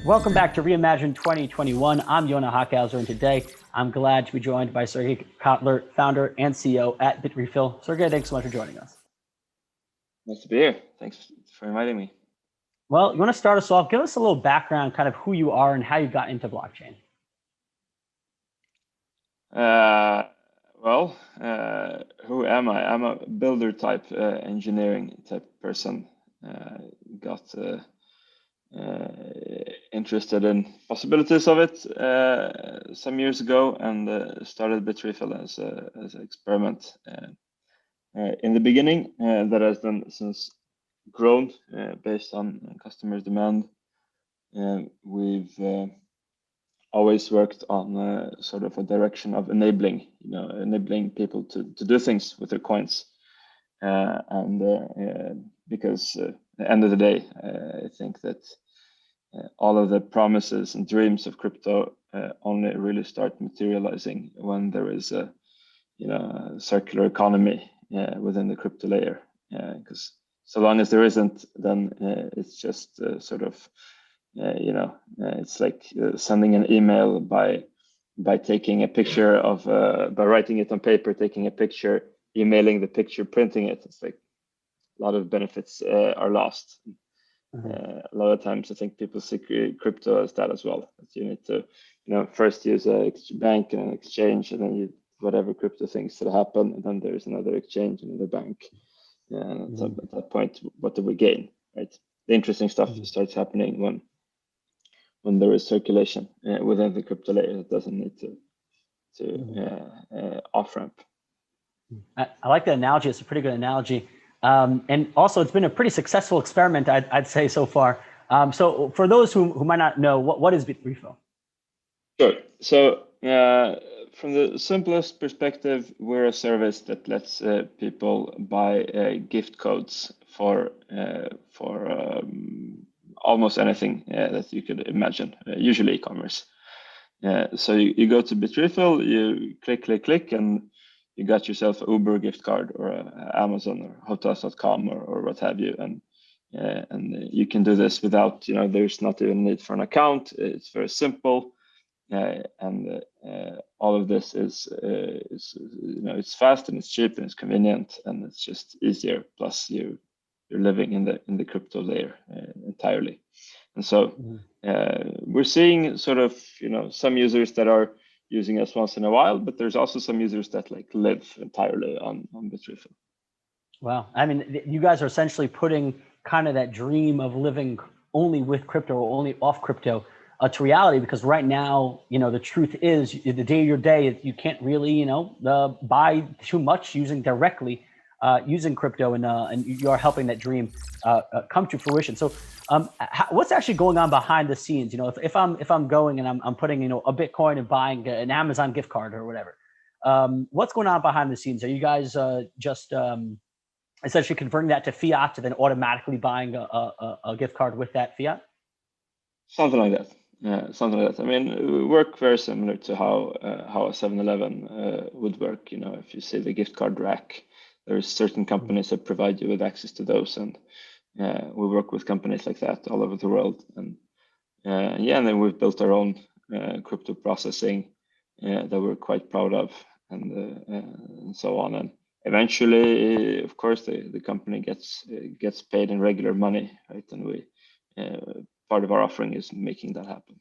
Welcome back to Reimagine 2021. I'm Yonah Hochhauser, and today I'm glad to be joined by Sergej Kotliar, founder and CEO at Bitrefill. Sergej, thanks so much for joining us. Nice to be here. Thanks for inviting me. Well, you want to start us off? Give us a little background, kind of who you are and how you got into blockchain. Who am I? I'm a builder type, engineering type person. Got interested in possibilities of it some years ago, and started Bitrefill as an experiment. In the beginning, that has then since grown based on customers' demand. We've always worked on sort of a direction of enabling people to do things with their coins, because at the end of the day, I think that all of the promises and dreams of crypto only really start materializing when there is a circular economy within the crypto layer. Because so long as there isn't, then it's just it's like sending an email by taking a picture of by writing it on paper, taking a picture, emailing the picture, printing it. It's like a lot of benefits are lost. A lot of times I think people see crypto as that as well. That you need to first use a bank and an exchange, and then whatever crypto things that happen, and then there's another exchange, another bank, and at that point, what do we gain, right? The interesting stuff starts happening when there is circulation within the crypto layer that doesn't need to off ramp. I like that analogy. It's a pretty good analogy, and also it's been a pretty successful experiment, I'd say, so far. So for those who might not know, what is Bitrefill? Sure. So from the simplest perspective, we're a service that lets people buy gift codes for almost anything that you could imagine, usually e-commerce. So you go to Bitrefill, you click, and you got yourself an Uber gift card, or Amazon or hotels.com or what have you, and you can do this without there's not even need for an account. It's very simple. And all of this is it's fast and it's cheap and it's convenient and it's just easier. Plus, you're living in the crypto layer entirely, and so we're seeing sort of some users that are using us once in a while, but there's also some users that live entirely on Bitrefill. Wow, I mean, you guys are essentially putting kind of that dream of living only with crypto or only off crypto to reality, because right now, the truth is, the day of your day, you can't really, buy too much using crypto, and you are helping that dream come to fruition. So, what's actually going on behind the scenes? If I'm going and I'm putting, a Bitcoin and buying an Amazon gift card or whatever, what's going on behind the scenes? Are you guys just essentially converting that to fiat and then automatically buying a gift card with that fiat? Something like that. Yeah, something like that. I mean, we work very similar to how a 7-Eleven would work. If you see the gift card rack, there's certain companies that provide you with access to those, and we work with companies like that all over the world. And and then we've built our own crypto processing that we're quite proud of, and so on. And eventually, of course, the company gets paid in regular money, right? And we part of our offering is making that happen.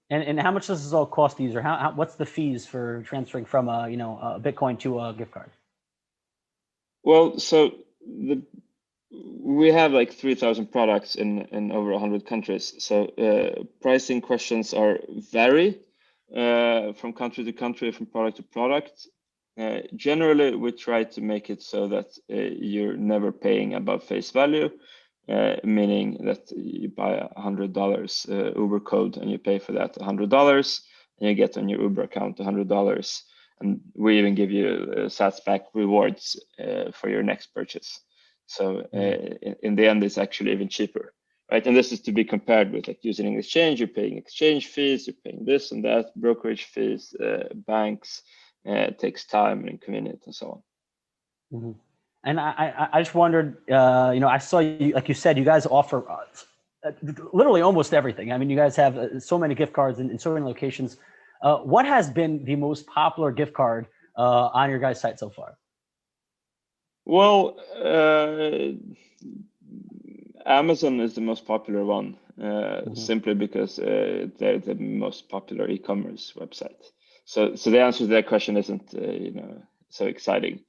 And how much does this all cost the user? What's the fees for transferring from a Bitcoin to a gift card? Well, so we have like 3,000 products in over 100 countries. So pricing questions vary from country to country, from product to product. Generally, we try to make it so that you're never paying above face value. Meaning that you buy $100 Uber code and you pay for that $100, and you get on your Uber account $100, and we even give you sats back rewards for your next purchase. So in the end, it's actually even cheaper, right? And this is to be compared with like using an exchange. You're paying exchange fees, you're paying this and that, brokerage fees, banks, takes time and inconvenience and so on. Mm-hmm. And I just wondered, I saw you, like you said, you guys offer literally almost everything. I mean, you guys have so many gift cards in so many locations. What has been the most popular gift card on your guys' site so far? Well, Amazon is the most popular one, simply because they're the most popular e-commerce website. So the answer to that question isn't so exciting.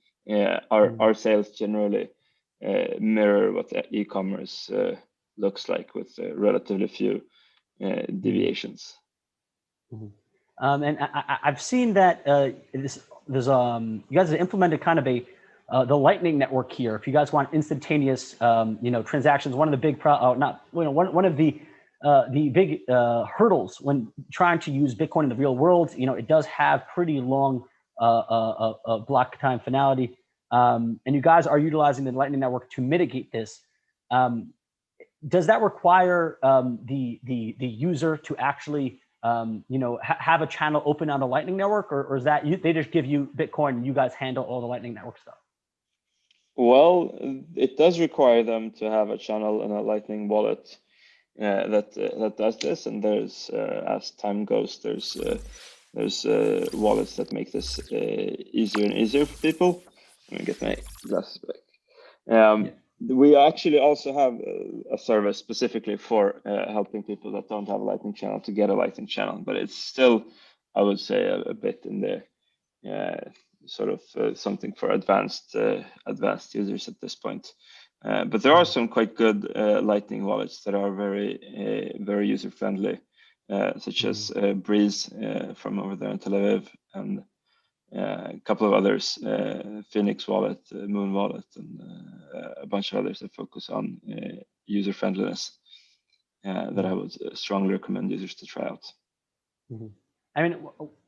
Our sales generally mirror what e-commerce looks like, with relatively few deviations. And I've seen that there's you guys have implemented kind of the Lightning Network here. If you guys want instantaneous transactions, one of the big one of the big hurdles when trying to use Bitcoin in the real world, it does have pretty long block time finality, and you guys are utilizing the Lightning Network to mitigate this. Does that require the user to actually have a channel open on the Lightning Network, or is that they just give you Bitcoin and you guys handle all the Lightning Network stuff? Well, it does require them to have a channel and a Lightning wallet that does this, and there's as time goes, there's wallets that make this easier and easier for people. Let me get my glasses back. We actually also have a service specifically for helping people that don't have a Lightning channel to get a Lightning channel, but it's still, I would say, a bit in the sort of something for advanced users at this point. But there are some quite good Lightning wallets that are very user friendly, such as Breeze from over there in Tel Aviv, and a couple of others, Phoenix Wallet, Moon Wallet, and a bunch of others that focus on user friendliness that I would strongly recommend users to try out. I mean,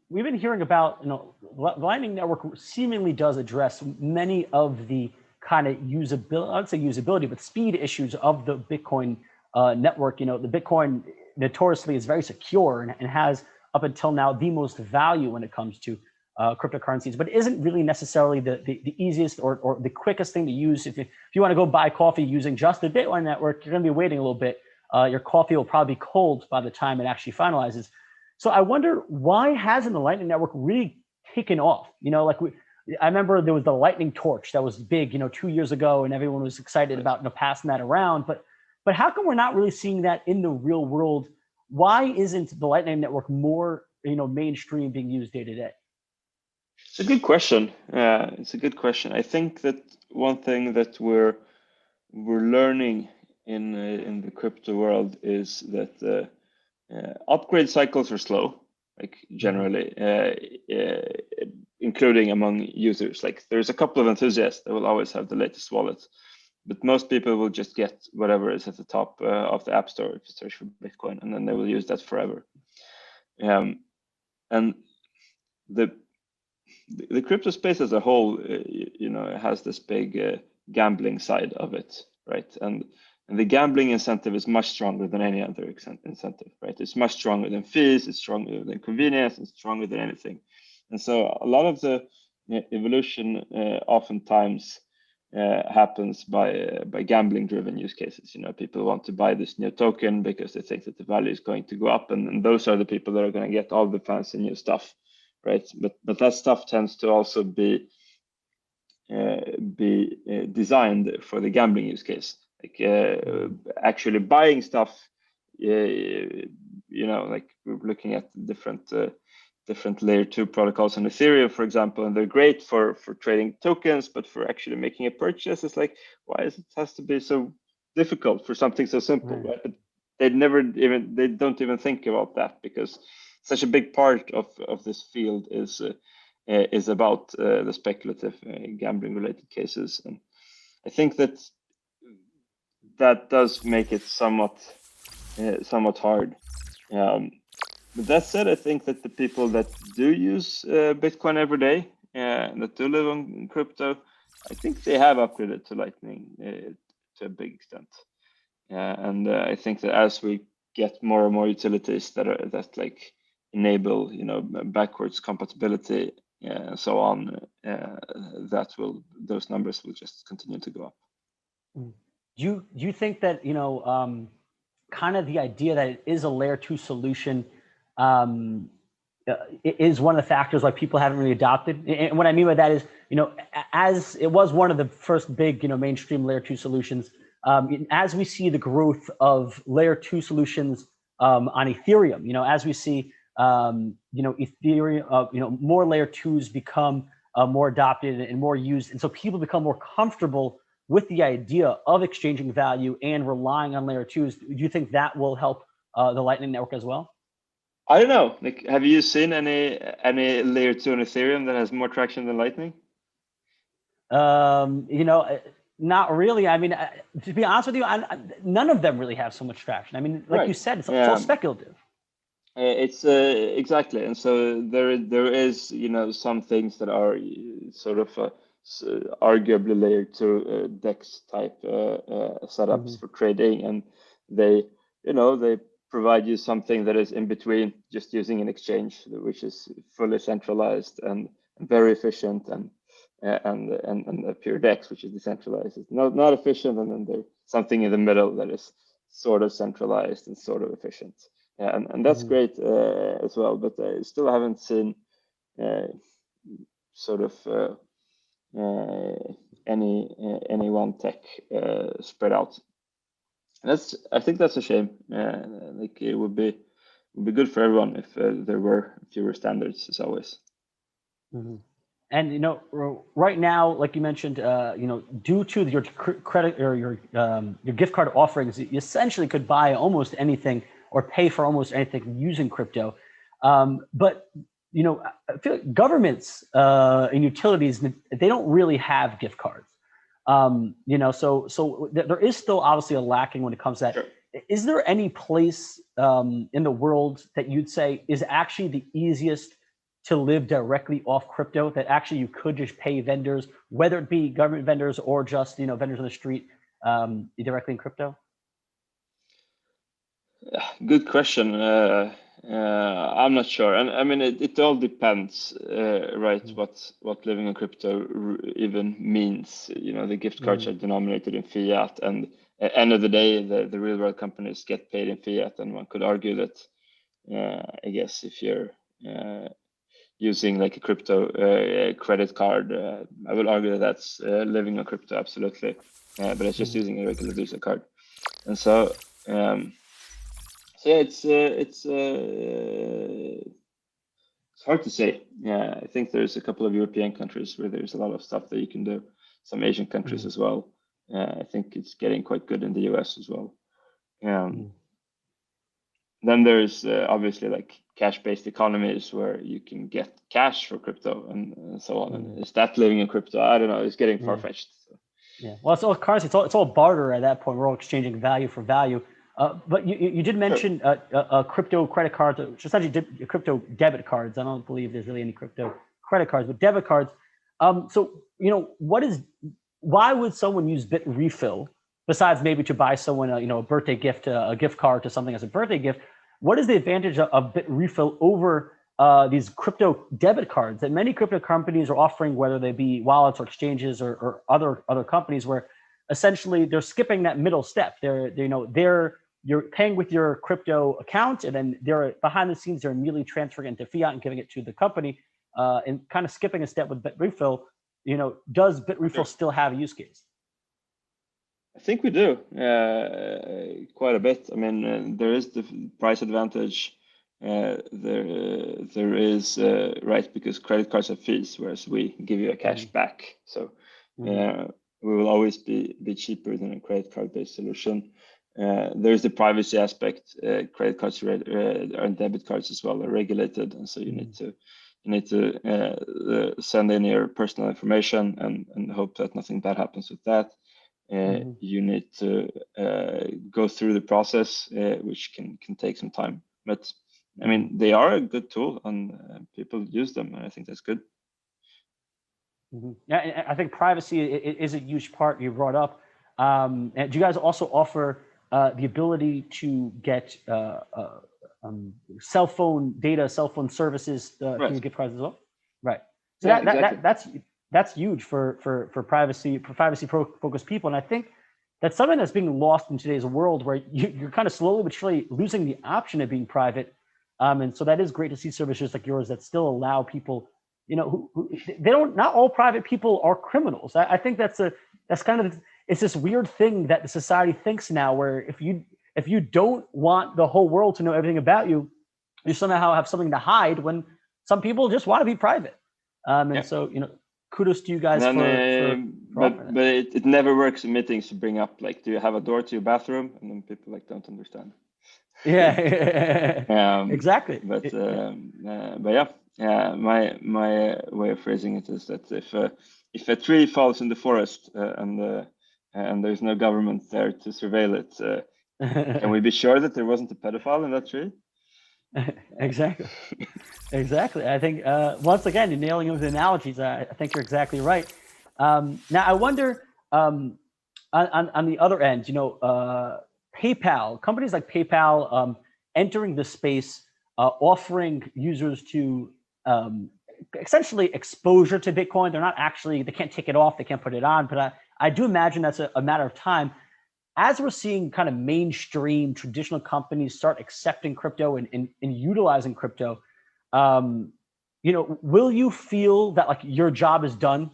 we've been hearing about, the Lightning Network seemingly does address many of the kind of usability, I would say usability, but speed issues of the Bitcoin network. The Bitcoin notoriously is very secure and has up until now the most value when it comes to cryptocurrencies, but isn't really necessarily the easiest or the quickest thing to use. If you want to go buy coffee using just the Bitcoin network, you're going to be waiting a little bit. Your coffee will probably be cold by the time it actually finalizes. So I wonder, why hasn't the Lightning Network really taken off? I remember there was the Lightning Torch that was big, 2 years ago, and everyone was excited about passing that around. But how come we're not really seeing that in the real world? Why isn't the Lightning Network more mainstream, being used day to day? It's a good question. It's a good question. I think that one thing that we're learning in the crypto world is that upgrade cycles are slow, like generally, including among users. Like there's a couple of enthusiasts that will always have the latest wallet, but most people will just get whatever is at the top of the App Store if you search for Bitcoin, and then they will use that forever. And the crypto space as a whole, has this big gambling side of it, right? And the gambling incentive is much stronger than any other incentive, right? It's much stronger than fees, it's stronger than convenience, it's stronger than anything. And so a lot of the evolution oftentimes happens by gambling-driven use cases. People want to buy this new token because they think that the value is going to go up, and those are the people that are going to get all the fancy new stuff, right? But that stuff tends to also be designed for the gambling use case. Like actually buying stuff, like we're looking at different layer 2 protocols on Ethereum, for example, and they're great for trading tokens, but for actually making a purchase, it's like, why does it has to be so difficult for something so simple, right? But they don't even think about that, because such a big part of this field is about the speculative gambling related cases. And I think that does make it somewhat hard. But that said, I think that the people that do use Bitcoin every day, that do live on crypto, I think they have upgraded to Lightning to a big extent. And I think that as we get more and more utilities that like enable, backwards compatibility and so on, those numbers will just continue to go up. Do you think that, you know, kind of the idea that it is a layer 2 solution is one of the factors why people haven't really adopted? And what I mean by that is, you know, as it was one of the first big, you know, mainstream layer 2 solutions, as we see the growth of layer 2 solutions on Ethereum, you know, as we see, you know, Ethereum, you know, more layer 2s become more adopted and more used. And so people become more comfortable with the idea of exchanging value and relying on layer 2s. Do you think that will help the Lightning Network as well? I don't know. Like, have you seen any layer 2 on Ethereum that has more traction than Lightning? You know, not really. I mean, to be honest with you, none of them really have so much traction. I mean, like you said, it's all speculative. It's exactly, and so there is, you know, some things that are sort of arguably layer 2 DEX type setups for trading, and they, you know, they provide you something that is in between just using an exchange, which is fully centralized and very efficient, and a pure DEX, which is decentralized. It's not efficient, and then there's something in the middle that is sort of centralized and sort of efficient. And that's great as well, but I still haven't seen sort of any one tech spread out. I think that's a shame. Like, it would be good for everyone if there were fewer standards, as always. And, you know, right now, like you mentioned, you know, due to your credit or your gift card offerings, you essentially could buy almost anything or pay for almost anything using crypto. But, you know, I feel like governments and utilities, they don't really have gift cards. You know, so there is still obviously a lacking when it comes to that. Sure. Is there any place in the world that you'd say is actually the easiest to live directly off crypto, that actually you could just pay vendors, whether it be government vendors or just, you know, vendors on the street, directly in crypto? Good question. I'm not sure, and I mean, it all depends, right? What living in crypto even means. You know, the gift cards are denominated in fiat, and at the end of the day, the real world companies get paid in fiat. And one could argue that, I guess, if you're using like a crypto credit card, I will argue that that's living on crypto, absolutely. But it's just using a regular Visa card, and so. So yeah, it's hard to say. Yeah, I think there's a couple of European countries where there's a lot of stuff that you can do. Some Asian countries as well. I think it's getting quite good in the US as well. Then there's obviously like cash-based economies where you can get cash for crypto and so on. And is that living in crypto? I don't know. It's getting far-fetched. So. Yeah. Well, it's all currency. It's all barter at that point. We're all exchanging value for value. But you did mention crypto credit cards, which essentially crypto debit cards. I don't believe there's really any crypto credit cards, but debit cards. So, you know, why would someone use Bitrefill besides maybe to buy someone a birthday gift, a gift card to something as a birthday gift? What is the advantage of Bitrefill over these crypto debit cards that many crypto companies are offering, whether they be wallets or exchanges or other companies, where essentially they're skipping that middle step? You're paying with your crypto account, and then they're behind the scenes, they're immediately transferring into fiat and giving it to the company, and kind of skipping a step with Bitrefill. You know, does Bitrefill still have a use case? I think we do quite a bit. I mean, there is the price advantage. There is right, because credit cards have fees, whereas we give you a cash back. So we will always be cheaper than a credit card based solution. There's the privacy aspect. Credit cards and debit cards as well are regulated, and so you need to send in your personal information and hope that nothing bad happens with that. You need to go through the process, which can take some time. But I mean, they are a good tool, and people use them, and I think that's good. Yeah, I think privacy is a huge part you brought up. And do you guys also offer the ability to get cell phone data, cell phone services through gift cards as well? Right. So that's huge for privacy focused people, and I think that's something that's being lost in today's world, where you're kind of slowly but surely losing the option of being private. And so that is great to see services like yours that still allow people, who they don't. Not all private people are criminals. I think that's kind of, it's this weird thing that the society thinks now, where if you don't want the whole world to know everything about you, you somehow have something to hide, when some people just want to be private. So, kudos to you guys but it never works in meetings to bring up, like, do you have a door to your bathroom? And then people don't understand. Yeah, exactly. But my way of phrasing it is that if a tree falls in the forest and there's no government there to surveil it, can we be sure that there wasn't a pedophile in that tree? Exactly. I think once again, you're nailing it with analogies. I think you're exactly right. Now I wonder, on the other end, PayPal, companies like PayPal entering the space, offering users to essentially exposure to Bitcoin. They can't take it off, they can't put it on, but I do imagine that's a matter of time. As we're seeing kind of mainstream traditional companies start accepting crypto and utilizing crypto, will you feel that, like, your job is done?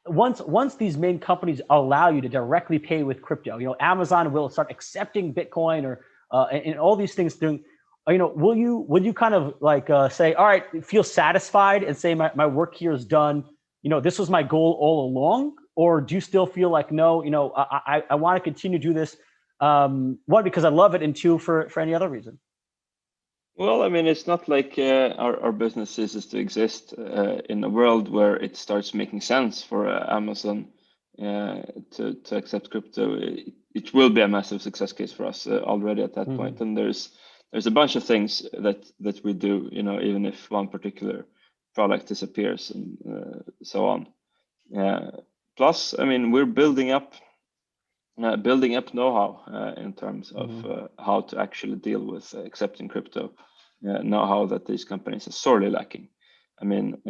Once these main companies allow you to directly pay with crypto, Amazon will start accepting Bitcoin, or and all these things doing, will you kind of say, all right, feel satisfied and say my work here is done? This was my goal all along. Or do you still feel like, no, I want to continue to do this, one, because I love it, and two, for any other reason? Well, I mean, it's not like our business ceases to exist in a world where it starts making sense for Amazon to accept crypto. It will be a massive success case for us already at that point. And there's a bunch of things that we do, even if one particular product disappears and so on. Plus, I mean, we're building up know-how in terms of how to actually deal with accepting crypto. Know-how that these companies are sorely lacking. I mean,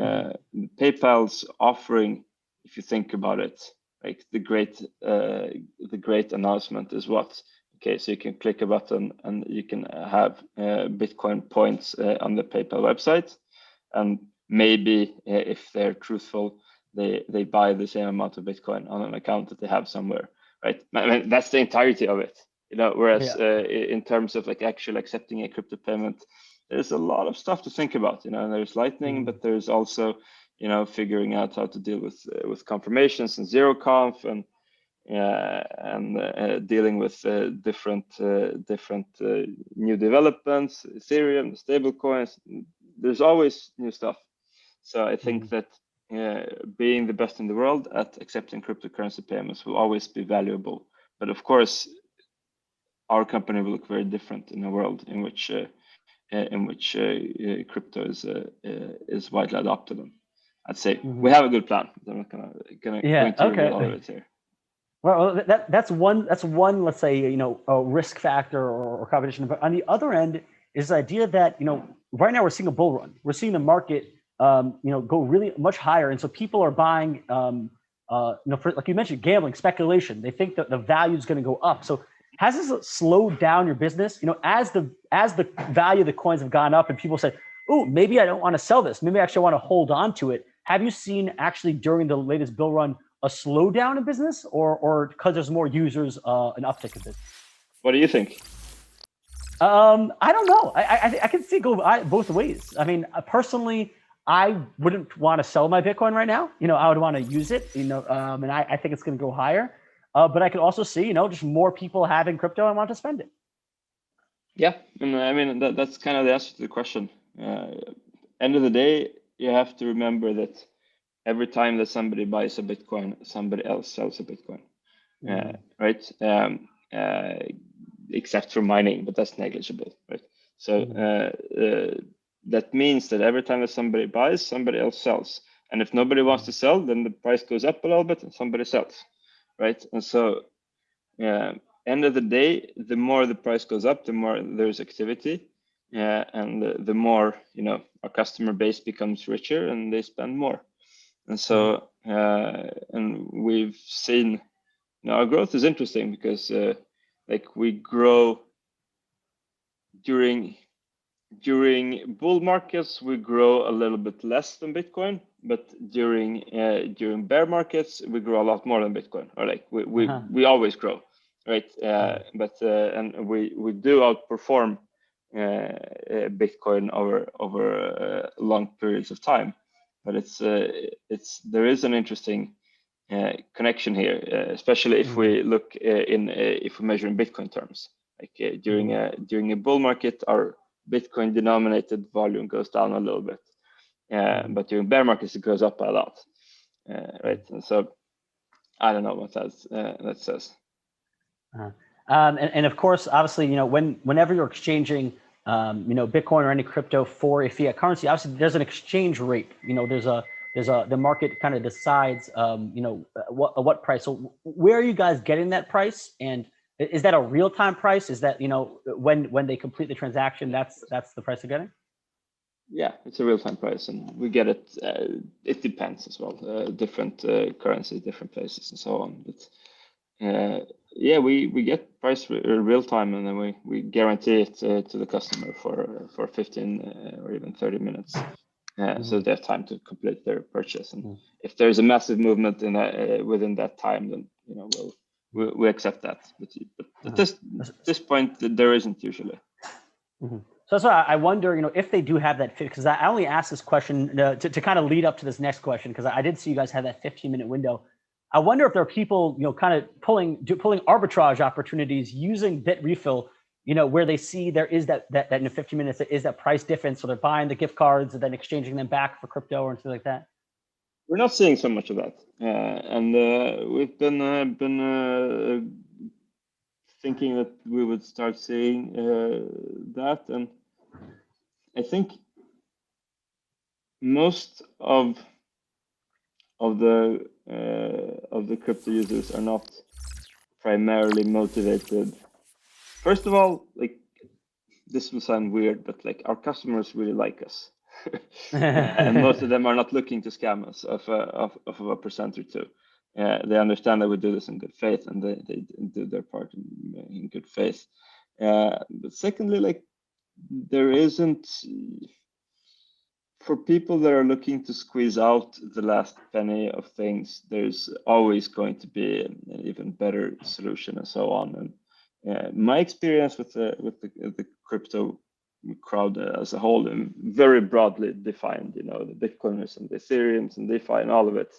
PayPal's offering, if you think about it, like the great announcement is what? Okay, so you can click a button and you can have Bitcoin points on the PayPal website, and maybe if they're truthful, they buy the same amount of Bitcoin on an account that they have somewhere, right? I mean, that's the entirety of it, whereas in terms of like actually accepting a crypto payment, there's a lot of stuff to think about, and there's Lightning, but there's also, figuring out how to deal with confirmations and zero conf, and dealing with different new developments, Ethereum, stable coins. There's always new stuff. So I think that being the best in the world at accepting cryptocurrency payments will always be valuable. But of course, our company will look very different in a world in which crypto is widely adopted. And I'd say we have a good plan. I'm not gonna reveal all of it here. Well, that's one. Let's say, a risk factor or competition. But on the other end is the idea that right now we're seeing a bull run. We're seeing the market go really much higher, and so people are buying. For, like you mentioned, gambling, speculation. They think that the value is going to go up. So has this slowed down your business? As the value of the coins have gone up, and people say, "Oh, maybe I don't want to sell this. Maybe I actually want to hold on to it." Have you seen actually during the latest bull run a slowdown in business, or because there's more users, an uptick in business? What do you think? I don't know. I can see go both ways. I mean, personally, I wouldn't want to sell my Bitcoin right now. I would want to use it. And I think it's going to go higher. But I could also see, just more people having crypto and want to spend it. Yeah, and I mean that's kind of the answer to the question. End of the day, you have to remember that every time that somebody buys a Bitcoin, somebody else sells a Bitcoin, right? Except for mining, but that's negligible, right? So that means that every time that somebody buys, somebody else sells. And if nobody wants to sell, then the price goes up a little bit and somebody sells, right? And so end of the day, the more the price goes up, the more there's activity. and the more, our customer base becomes richer and they spend more. And so, and we've seen, our growth is interesting because like we grow during bull markets, we grow a little bit less than Bitcoin, but during bear markets, we grow a lot more than Bitcoin, or like we always grow, right? But and we do outperform Bitcoin over long periods of time. But there is an interesting connection here, especially if we look if we measure in Bitcoin terms. Like during a bull market, our Bitcoin denominated volume goes down a little bit, but during bear markets it goes up a lot, right? And so I don't know what that says. And of course, obviously, whenever you're exchanging, Bitcoin or any crypto for a fiat currency, obviously there's an exchange rate. The market kind of decides, what price. So where are you guys getting that price? And is that a real-time price? Is that, when they complete the transaction, that's the price they're getting? Yeah, it's a real-time price, and we get it. It depends as well. Different currencies, different places, and so on. But yeah, we get price real time, and then we guarantee it to the customer for 15 or even 30 minutes, so they have time to complete their purchase. And if there's a massive movement in within that time, then we accept that. But at this point, there isn't usually. So that's why I wonder, if they do have that fit, because I only asked this question to kind of lead up to this next question, because I did see you guys have that 15-minute window. I wonder if there are people, kind of pulling arbitrage opportunities using Bitrefill, where they see there is that in 15 minutes there is that price difference, so they're buying the gift cards and then exchanging them back for crypto or something like that. We're not seeing so much of that, and we've been thinking that we would start seeing that, and I think most of the crypto users are not primarily motivated. First of all, like, this will sound weird, but like our customers really like us, and most of them are not looking to scam us of a percent or two. They understand that we do this in good faith, and they do their part in good faith. But secondly, like, there isn't, for people that are looking to squeeze out the last penny of things, there's always going to be an even better solution and so on. And my experience with the crypto crowd as a whole, and very broadly defined, the Bitcoiners and the Ethereums and DeFi and all of it,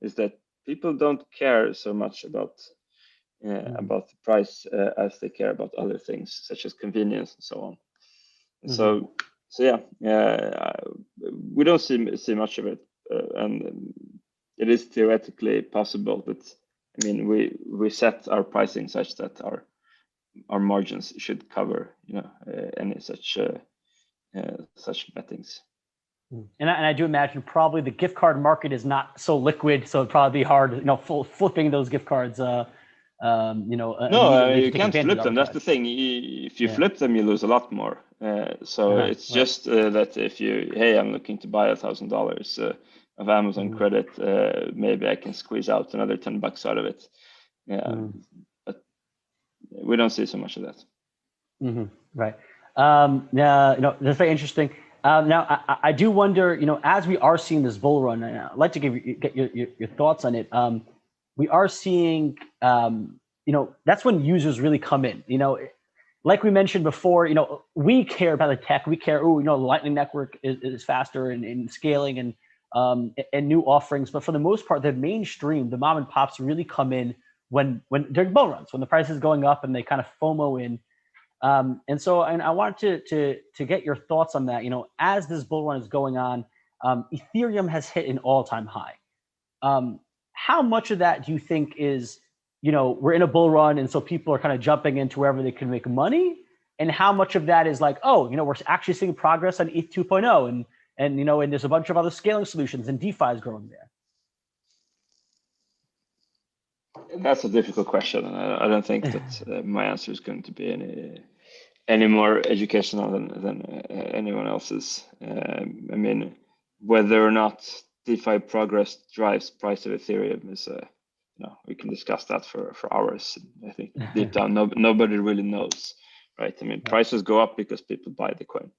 is that people don't care so much about the price as they care about other things, such as convenience and so on. So yeah, we don't see much of it, and it is theoretically possible, but I mean, we set our pricing such that our margins should cover any such bettings. And I do imagine probably the gift card market is not so liquid, so it'd probably be hard, flipping those gift cards. No, you can't flip them. That's the thing. If you flip them, you lose a lot more. So it's just that if I'm looking to buy $1,000 of Amazon credit, maybe I can squeeze out another $10 out of it. But we don't see so much of that. Right. That's very interesting. Now, I do wonder, as we are seeing this bull run, and I'd like to get your thoughts on it. We are seeing, that's when users really come in. Like we mentioned before, we care about the tech. We care, Lightning Network is faster in scaling and new offerings. But for the most part, the mainstream, the mom and pops really come in when during bull runs, when the price is going up and they kind of FOMO in. And I wanted to get your thoughts on that. As this bull run is going on, Ethereum has hit an all-time high. How much of that do you think is, we're in a bull run, and so people are kind of jumping into wherever they can make money? And how much of that is like, we're actually seeing progress on ETH 2.0, and there's a bunch of other scaling solutions, and DeFi is growing there? That's a difficult question. I don't think that my answer is going to be any more educational than anyone else's. I mean, whether or not DeFi progress drives price of Ethereum is, we can discuss that for hours. I think deep down, nobody really knows, right? I mean, prices go up because people buy the coin.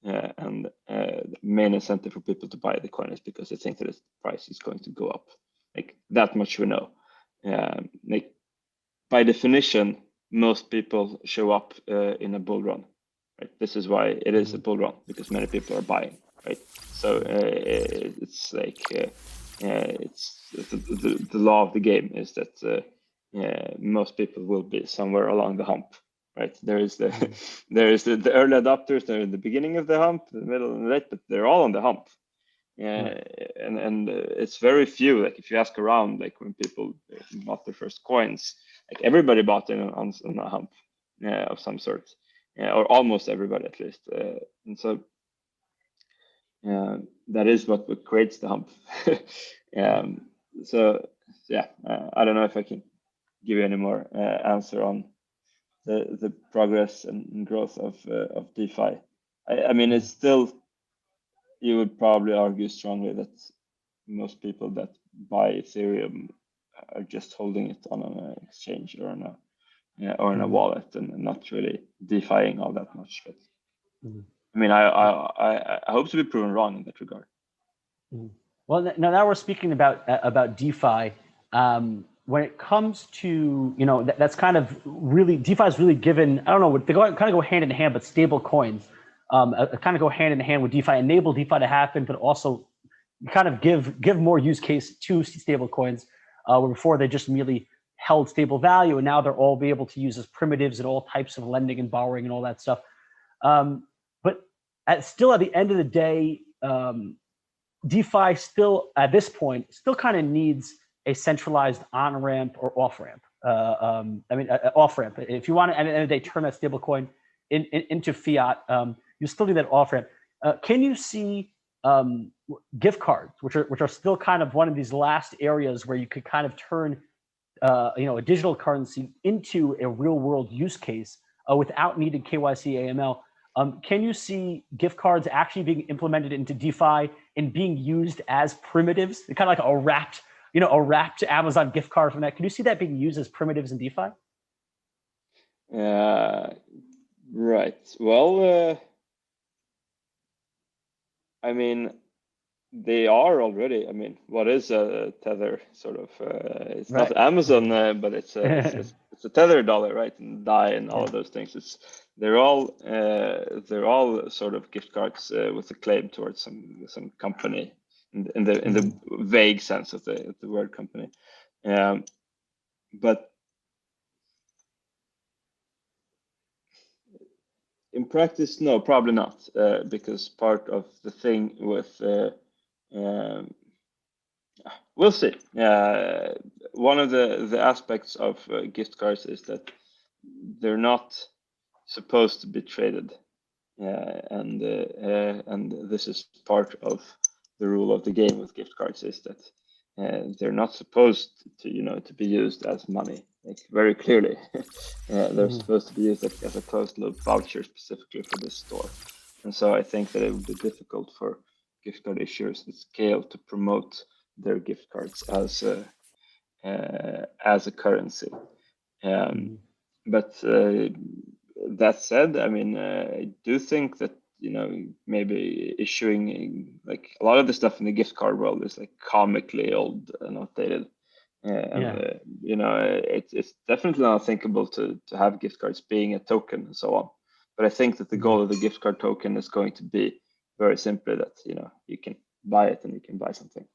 And the main incentive for people to buy the coin is because they think that its price is going to go up. Like that much we know. Like by definition, most people show up in a bull run. Right? This is why it is a bull run, because many people are buying. Right? So it's like it's the law of the game is that most people will be somewhere along the hump. Right? There is the the early adopters. They're in the beginning of the hump, the middle, and the late, but they're all on the hump. And it's very few. Like if you ask around, like when people bought their first coins, like everybody bought in on a hump of some sort, or almost everybody at least. And so that is what creates the hump. So yeah, I don't know if I can give you any more answer on the progress and growth of DeFi. I mean, it's still, you would probably argue strongly that most people that buy Ethereum are just holding it on an exchange or in a wallet and not really DeFiing all that much. But I mean, I hope to be proven wrong in that regard. Well, now we're speaking about DeFi. When it comes to, that's kind of really, DeFi is really given, I don't know, they kind of go hand in hand, but stable coins kind of go hand in hand with DeFi, enable DeFi to happen, but also kind of give more use case to stable coins, where before they just merely held stable value, and now they're all be able to use as primitives and all types of lending and borrowing and all that stuff. But still at the end of the day, DeFi still at this point still kind of needs a centralized on-ramp or off-ramp. Off-ramp. If you want to, at the end of the day, turn that stable coin into fiat, you still need that off-ramp. Can you see gift cards, which are still kind of one of these last areas where you could kind of turn a digital currency into a real-world use case without needing KYC AML? Can you see gift cards actually being implemented into DeFi and being used as primitives, kind of like a wrapped Amazon gift card from that? Can you see that being used as primitives in DeFi? Right. Well, I mean, they are already. I mean, what is a tether sort of? It's right. Not Amazon, but it's a tether dollar, right? And DAI and all of those things. They're all sort of gift cards with a claim towards some company in the vague sense of the word company, but in practice, no, probably not, because part of the thing with we'll see. One of the aspects of gift cards is that they're not supposed to be traded, and this is part of the rule of the game with gift cards, is that they're not supposed to be used as money, like very clearly. They're supposed to be used as a closed loop voucher specifically for this store, and so I think that it would be difficult for gift card issuers at scale to promote their gift cards as a currency. But that said, I mean, I do think that maybe issuing, like, a lot of the stuff in the gift card world is like comically old and outdated. It's definitely not thinkable to have gift cards being a token and so on. But I think that the goal of the gift card token is going to be very simply that you can buy it and you can buy something,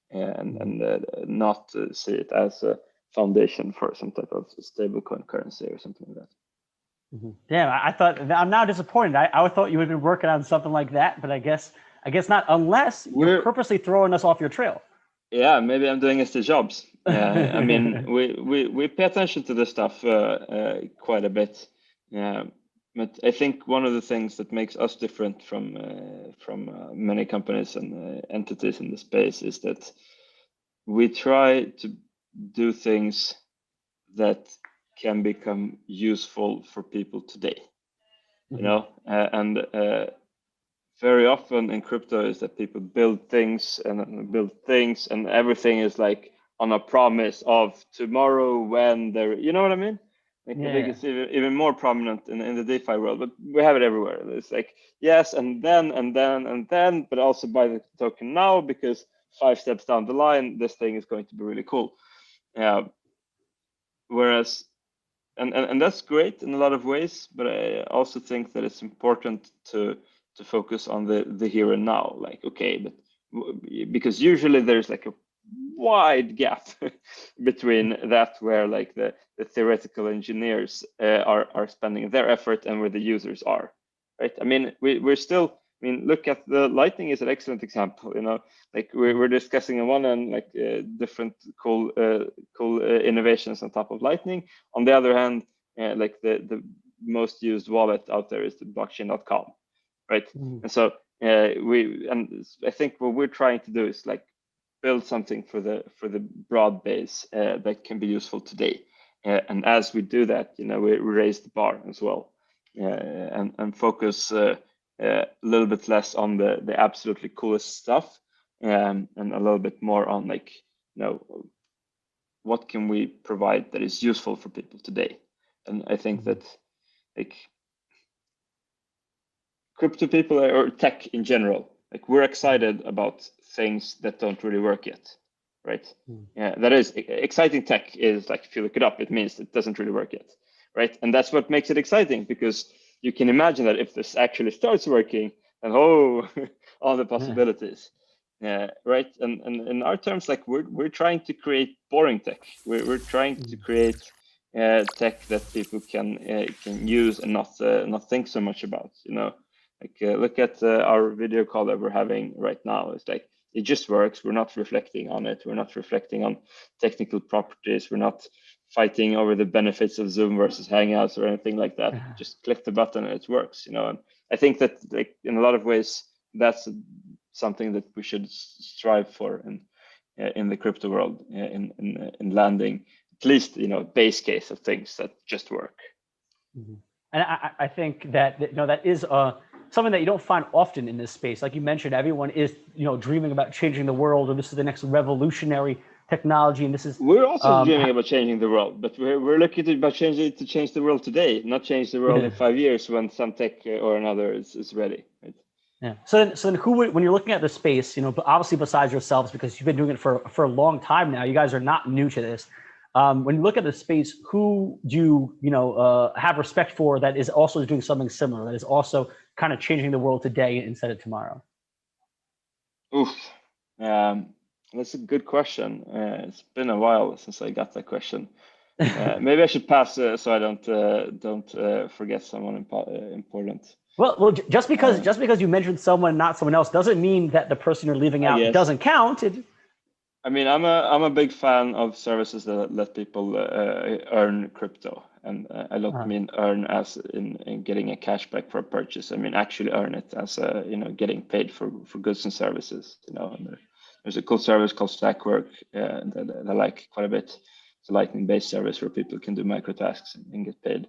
and not see it as a foundation for some type of stablecoin currency or something like that. Damn, I'm now disappointed. I thought you would have been working on something like that, but I guess not, unless you're purposely throwing us off your trail. Yeah, maybe I'm doing extra jobs. I mean, we pay attention to this stuff quite a bit. But I think one of the things that makes us different from many companies and entities in the space is that we try to do things that can become useful for people today. you know, and very often in crypto is that people build things and everything is like on a promise of tomorrow when there, you know what I mean? Like I think it's even more prominent in the DeFi world, but we have it everywhere. It's like, yes, and then, but also buy the token now because 5 steps down the line, this thing is going to be really cool. Whereas, and that's great in a lot of ways, but I also think that it's important to focus on the here and now. Like, okay, but because usually there's like a wide gap between that where like the theoretical engineers are spending their effort and where the users are, right? I mean, we're still, I mean, look at the Lightning is an excellent example. You know, like we're discussing on one end like different cool innovations on top of Lightning. On the other hand, like the most used wallet out there is the blockchain.com, right? And so I think what we're trying to do is like build something for the broad base that can be useful today. And as we do that, you know, we raise the bar as well, and focus a little bit less on the absolutely coolest stuff, and a little bit more on like, you know, what can we provide that is useful for people today. And I think that like crypto people or tech in general, like we're excited about things that don't really work yet, right? Yeah, that is exciting. Tech is like, if you look it up, it means it doesn't really work yet, right? And that's what makes it exciting, because you can imagine that if this actually starts working, and all the possibilities. Right. And in our terms, like we're trying to create boring tech. We're trying to create tech that people can use and not think so much about. You know, like look at our video call that we're having right now. It's like it just works. We're not reflecting on it. We're not reflecting on technical properties. We're not fighting over the benefits of Zoom versus Hangouts or anything like that. Just click the button and it works. You know, and I think that like in a lot of ways that's something that we should strive for in the crypto world, in landing at least, you know, base case of things that just work. And I think that, you know, that is something that you don't find often in this space. Like you mentioned, everyone is, you know, dreaming about changing the world, or this is the next revolutionary technology, and this is. We're also dreaming about changing the world, but we're looking about change the world today, not change the world in 5 years when some tech or another is ready. Right? Yeah. So then who would, when you're looking at the space, you know, obviously besides yourselves, because you've been doing it for a long time now, you guys are not new to this. When you look at the space, who do you know, have respect for that is also doing something similar, that is also kind of changing the world today instead of tomorrow? Oof. That's a good question. It's been a while since I got that question. Maybe I should pass so I don't forget someone important. Well, just because you mentioned someone, not someone else, doesn't mean that the person you're leaving out doesn't count. I mean, I'm a big fan of services that let people earn crypto, and I don't mean earn as in getting a cashback for a purchase. I mean actually earn it as you know, getting paid for goods and services. You know, and there's a cool service called Stackwork that I like quite a bit. It's a Lightning-based service where people can do micro tasks and get paid.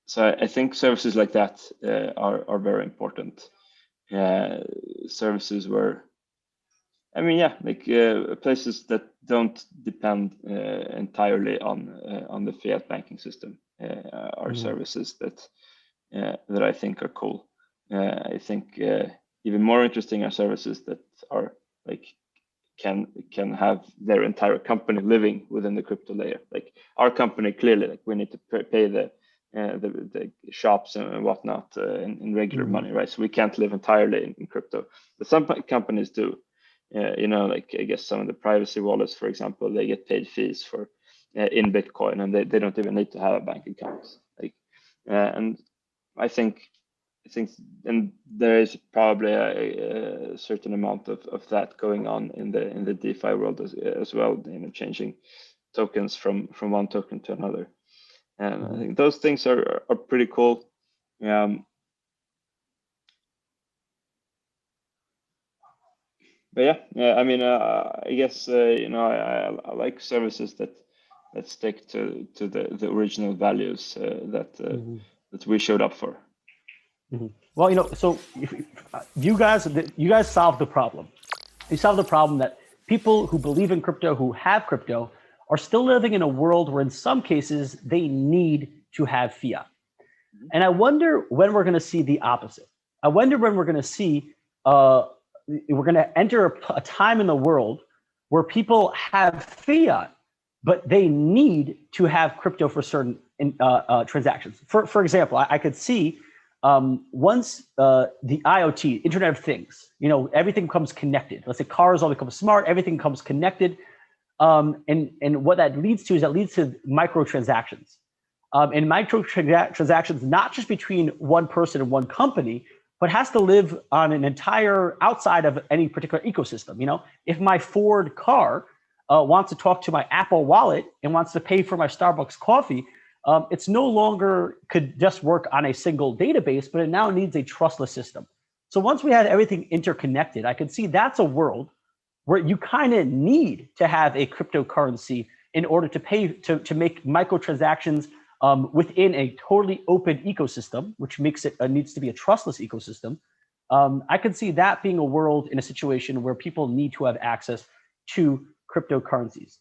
So I think services like that are very important. Services where, I mean, yeah, like places that don't depend entirely on the fiat banking system are services that I think are cool. I think even more interesting are services that are like can have their entire company living within the crypto layer. Like our company, clearly, like we need to pay the shops and whatnot in regular money, right? So we can't live entirely in crypto, but some companies do. You know, like I guess some of the privacy wallets, for example, they get paid fees for in Bitcoin, and they don't even need to have a bank account. Like, and I think, and there is probably a certain amount of that going on in the DeFi world as well. You know, changing tokens from one token to another, and I think those things are pretty cool. But yeah, I mean, I guess you know, I like services that stick to the original values that that we showed up for. Well, so if you guys solve the problem. You solve the problem that people who believe in crypto, who have crypto, are still living in a world where in some cases they need to have fiat. And I wonder when we're going to see the opposite. I wonder when we're going to see, we're going to enter a time in the world where people have fiat, but they need to have crypto for certain transactions. For example, I could see once the IoT, Internet of Things, everything becomes connected. Let's say cars all become smart, everything becomes connected. And what that leads to is microtransactions. And microtransactions, not just between one person and one company, but has to live on an entire outside of any particular ecosystem. If my Ford car wants to talk to my Apple wallet and wants to pay for my Starbucks coffee, it's no longer could just work on a single database, but it now needs a trustless system. So once we had everything interconnected, I could see that's a world where you kind of need to have a cryptocurrency in order to pay to make microtransactions within a totally open ecosystem, which makes it needs to be a trustless ecosystem. I could see that being a world in a situation where people need to have access to cryptocurrencies.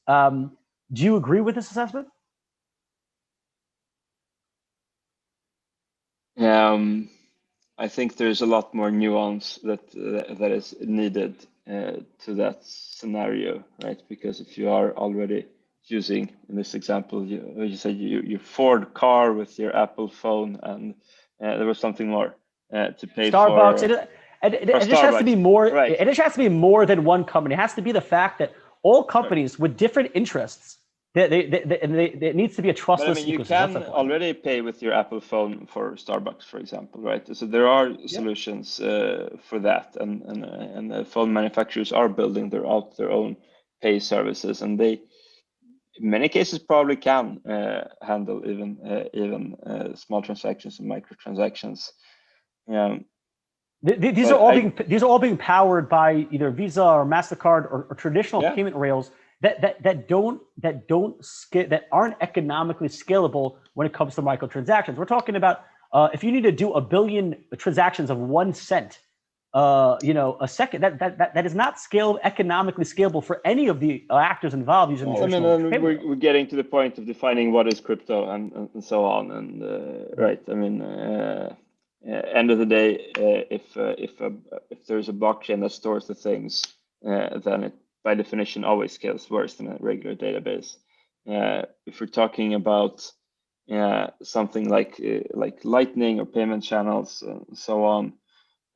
Do you agree with this assessment? I think there's a lot more nuance that is needed to that scenario, right? Because if you are already using, in this example, you said your Ford car with your Apple phone, and there was something more to pay Starbucks, for. it just has to be more. Right. It just has to be more than one company. It has to be the fact that all companies with different interests. It needs to be a trustless ecosystem. You can already pay with your Apple phone for Starbucks, for example, right? So there are solutions for that, and the phone manufacturers are building their own pay services, and they, in many cases, probably can handle even small transactions and microtransactions. These are all being powered by either Visa or MasterCard or traditional payment rails that aren't economically scalable when it comes to microtransactions. We're talking about if you need to do 1 billion transactions of 1 cent, a second, that is not economically scalable for any of the actors involved using the traditional payment rails. We're getting to the point of defining what is crypto and so on, and right. End of the day, if there's a blockchain that stores the things, then it by definition always scales worse than a regular database. If we're talking about something like Lightning or payment channels and so on,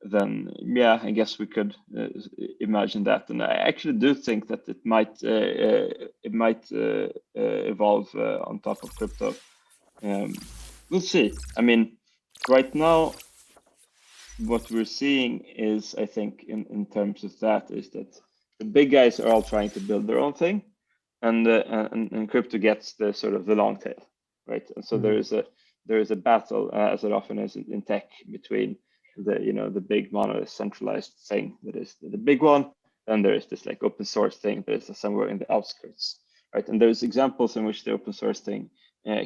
then I guess we could imagine that. And I actually do think that it might evolve on top of crypto. We'll see. Right now, what we're seeing is, I think, in terms of that, is that the big guys are all trying to build their own thing, and crypto gets the sort of the long tail, right? And so there is a battle, as it often is in tech, between the big monolith centralized thing that is the big one, and there is this like open source thing that is somewhere in the outskirts, right? And there's examples in which the open source thing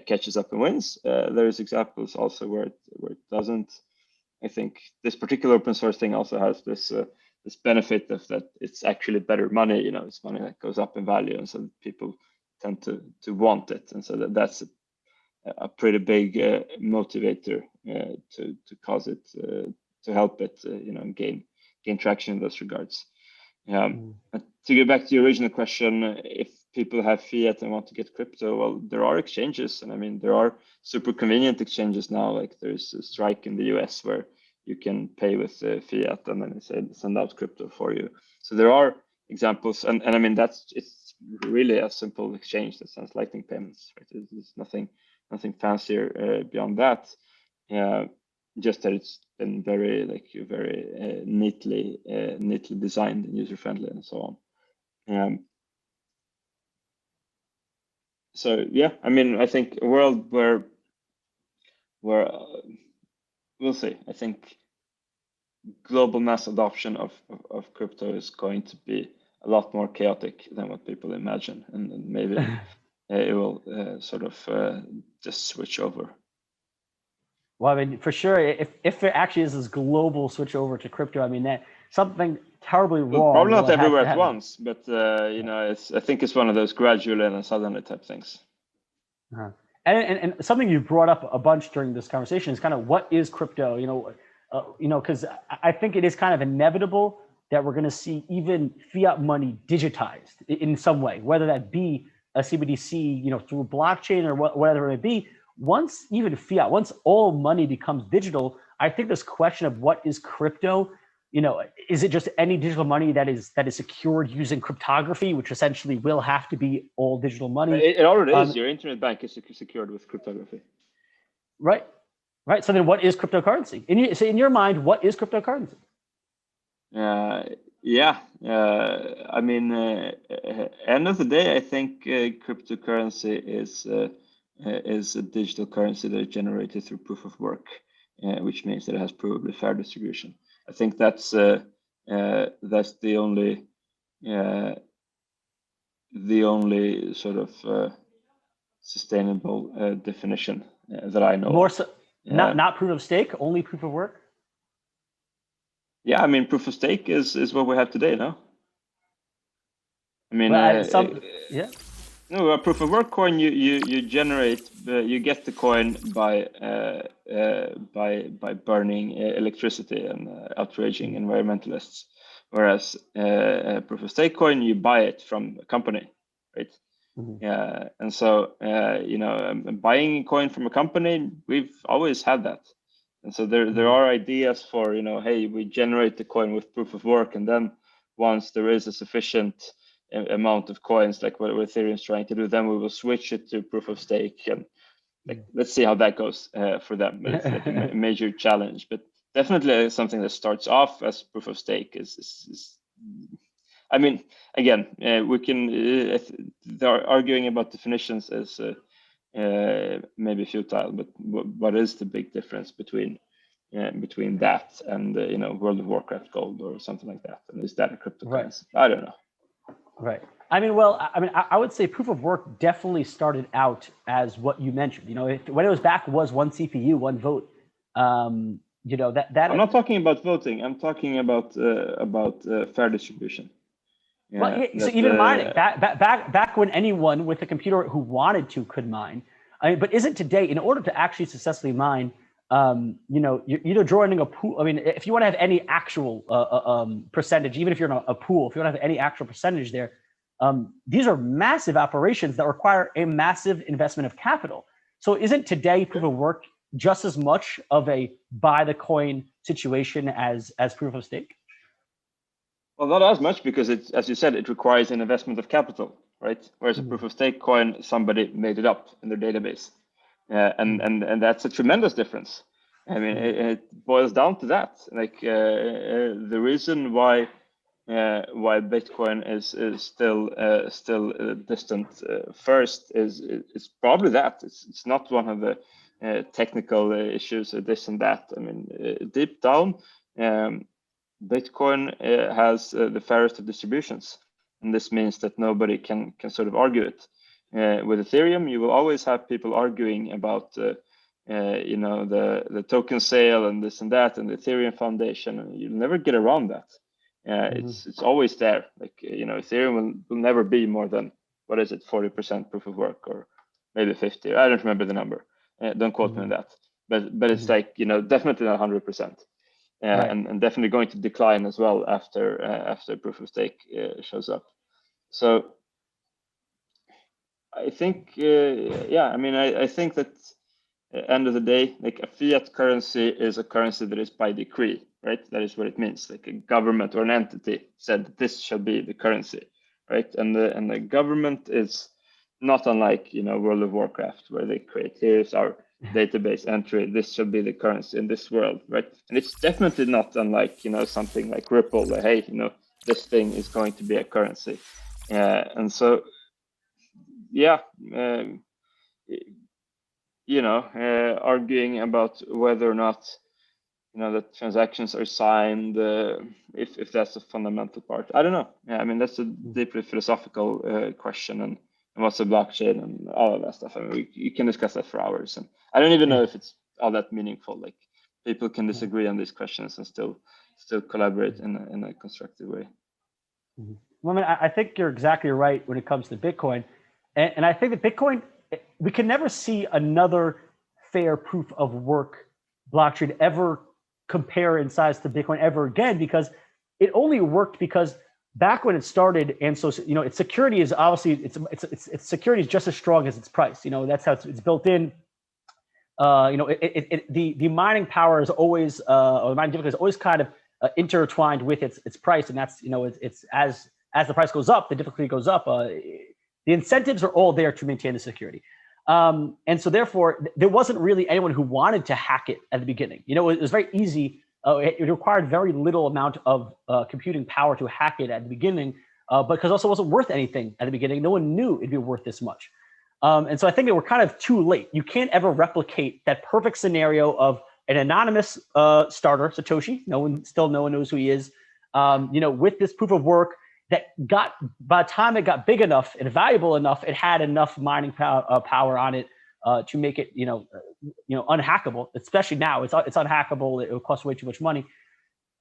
catches up and wins. There's examples also where it doesn't. I think this particular open source thing also has this benefit of that it's actually better money. It's money that goes up in value, and so people tend to want it, and so that's a pretty big motivator to cause it to help it gain traction in those regards. To get back to your original question, if people have fiat and want to get crypto, well, there are exchanges, and there are super convenient exchanges now. Like there's a Strike in the US where you can pay with fiat and then send out crypto for you. So there are examples, and it's really a simple exchange that sends Lightning payments. Right? There's nothing fancier beyond that. Just that it's been very neatly designed and user friendly and so on. So I think a world where we'll see. I think global mass adoption of crypto is going to be a lot more chaotic than what people imagine, and maybe it will just switch over. Well, I mean, for sure, if there actually is this global switch over to crypto, I mean, that something terribly wrong Probably not will have everywhere to at happen. once, but I think it's one of those gradual and suddenly type things. Uh-huh. And something you brought up a bunch during this conversation is kind of what is crypto? Because I think it is kind of inevitable that we're going to see even fiat money digitized in some way, whether that be a CBDC, through blockchain or whatever it may be. Once even fiat, once all money becomes digital, I think this question of what is crypto, is it just any digital money that is secured using cryptography, which essentially will have to be all digital money? It already is. Your internet bank is secured with cryptography. Right. So then what is cryptocurrency? In your mind, what is cryptocurrency? I mean, end of the day, I think cryptocurrency is a digital currency that is generated through proof of work, which means that it has probably fair distribution. I think that's the only sort of sustainable definition that I know. More so, not proof of stake, only proof of work. Yeah, I mean, proof of stake is what we have today, no? I mean, yeah. No, a proof of work coin you generate, you get the coin by burning electricity and outraging environmentalists, whereas a proof of stake coin you buy it from a company, right? Yeah, and so buying a coin from a company, we've always had that, and so there are ideas for hey, we generate the coin with proof of work, and then once there is a sufficient amount of coins, like what Ethereum is trying to do, then we will switch it to proof of stake, and let's see how that goes for them. But it's like a major challenge, but definitely something that starts off as proof of stake is I mean, again, we can they're arguing about definitions as maybe futile, but what is the big difference between that and World of Warcraft gold or something like that? And is that a cryptocurrency? Right. I don't know. Right. I mean, well, I would say proof of work definitely started out as what you mentioned. When it was back, was one CPU, one vote. That. I'm not talking about voting. I'm talking about fair distribution. Yeah, well, so even mining back when anyone with a computer who wanted to could mine. I mean, but isn't today, in order to actually successfully mine, you're either joining a pool. I mean, if you want to have any actual percentage, even if you're in a pool, if you want to have any actual percentage there, these are massive operations that require a massive investment of capital. So isn't today proof of work just as much of a buy the coin situation as proof of stake? Well, not as much, because it's, as you said, it requires an investment of capital, right? Whereas a proof of stake coin, somebody made it up in their database, and that's a tremendous difference. I mean, it boils down to that. Like the reason why Bitcoin is still distant first is probably that it's not one of the technical issues or this and that. I mean, deep down. Bitcoin has the fairest of distributions, and this means that nobody can sort of argue it. With Ethereum, you will always have people arguing about the token sale and this and that, and the Ethereum Foundation, and you'll never get around that. It's always there. Like Ethereum will never be more than, what is it, 40% proof of work, or maybe 50. I don't remember the number. Don't quote me on that. But it's like definitely not 100%. Right. And definitely going to decline as well after proof of stake shows up. So I think, I think that at the end of the day, like a fiat currency is a currency that is by decree, right? That is what it means. Like a government or an entity said that this shall be the currency, right? And the government is not unlike World of Warcraft, where they create, here's our database entry, this shall be the currency in this world, right? And it's definitely not unlike something like Ripple, that hey, this thing is going to be a currency. And so arguing about whether or not that transactions are signed, if that's a fundamental part, I don't know. I mean, that's a deeply philosophical question, and what's a blockchain and all of that stuff. I mean, you can discuss that for hours, and I don't even know if it's all that meaningful. Like people can disagree on these questions and still collaborate in a constructive way. Well, I mean, I think you're exactly right when it comes to Bitcoin. And I think that Bitcoin, we can never see another fair proof of work blockchain ever compare in size to Bitcoin ever again, because it only worked because back when it started, and so its security is obviously its security is just as strong as its price. That's how it's built in. The mining power is always, or the mining difficulty is always kind of intertwined with its price, and that's it's as the price goes up, the difficulty goes up. The incentives are all there to maintain the security. And so therefore, there wasn't really anyone who wanted to hack it at the beginning. It was very easy. It required very little amount of computing power to hack it at the beginning, because also it wasn't worth anything at the beginning. No one knew it'd be worth this much. And so I think that we're kind of too late. You can't ever replicate that perfect scenario of an anonymous starter, Satoshi. No one knows who he is. With this proof of work that by the time it got big enough and valuable enough, it had enough mining power on it to make it, unhackable. Especially now, it's unhackable. It would cost way too much money.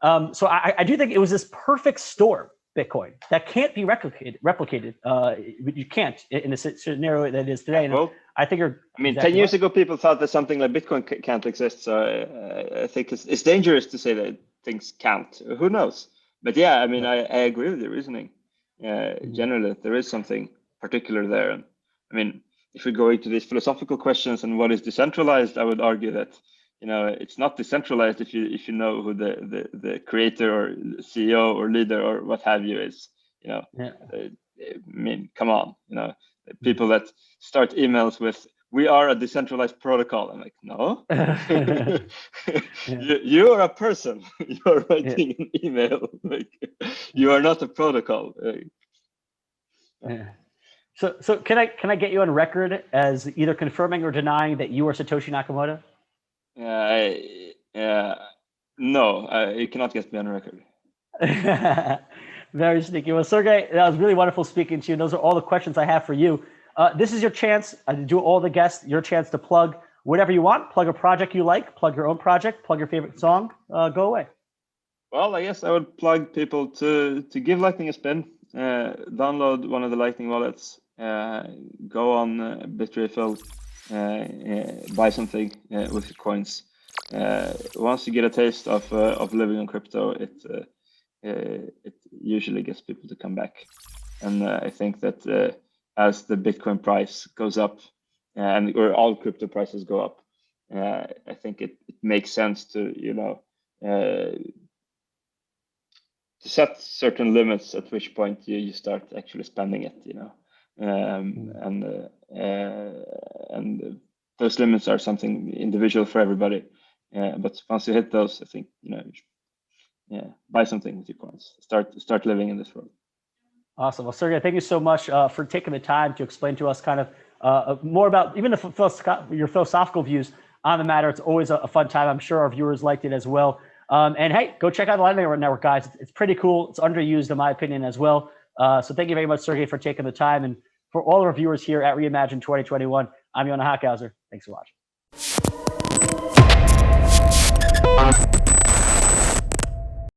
So I do think it was this perfect storm, Bitcoin, that can't be replicated. You can't in the scenario that it is today. And well, I think 10 years ago, people thought that something like Bitcoin can't exist. So I think it's dangerous to say that things can't. Who knows? But yeah, I agree with your reasoning. Generally, there is something particular there. And if we go into these philosophical questions and what is decentralized, I would argue that it's not decentralized if you know who the creator or CEO or leader or what have you is. Come on, people that start emails with "We are a decentralized protocol." I'm like, no, you are a person. You are writing an email. Like, you are not a protocol. So can I get you on record as either confirming or denying that you are Satoshi Nakamoto? No, you cannot get me on record. Very sneaky. Well, Sergej, that was really wonderful speaking to you. Those are all the questions I have for you. This is your chance to do all the guests, your chance to plug whatever you want. Plug a project you like, plug your own project, plug your favorite song. Go away. Well, I guess I would plug people to give Lightning a spin. Download one of the Lightning wallets. Go on Bitrefill. Buy something with your coins. Once you get a taste of living on crypto, it usually gets people to come back. And I think that as the Bitcoin price goes up, or all crypto prices go up, I think it makes sense to to set certain limits at which point you start actually spending it. And those limits are something individual for everybody. But once you hit those, I think buy something with your coins. Start living in this world. Awesome. Well, Sergej, thank you so much for taking the time to explain to us kind of more about even your philosophical views on the matter. It's always a fun time. I'm sure our viewers liked it as well. And hey, go check out the Lightning Network, guys. It's pretty cool. It's underused in my opinion as well. So thank you very much, Sergej, for taking the time. And for all our viewers here at Reimagine 2021, I'm Yonah Hochhauser. Thanks for watching.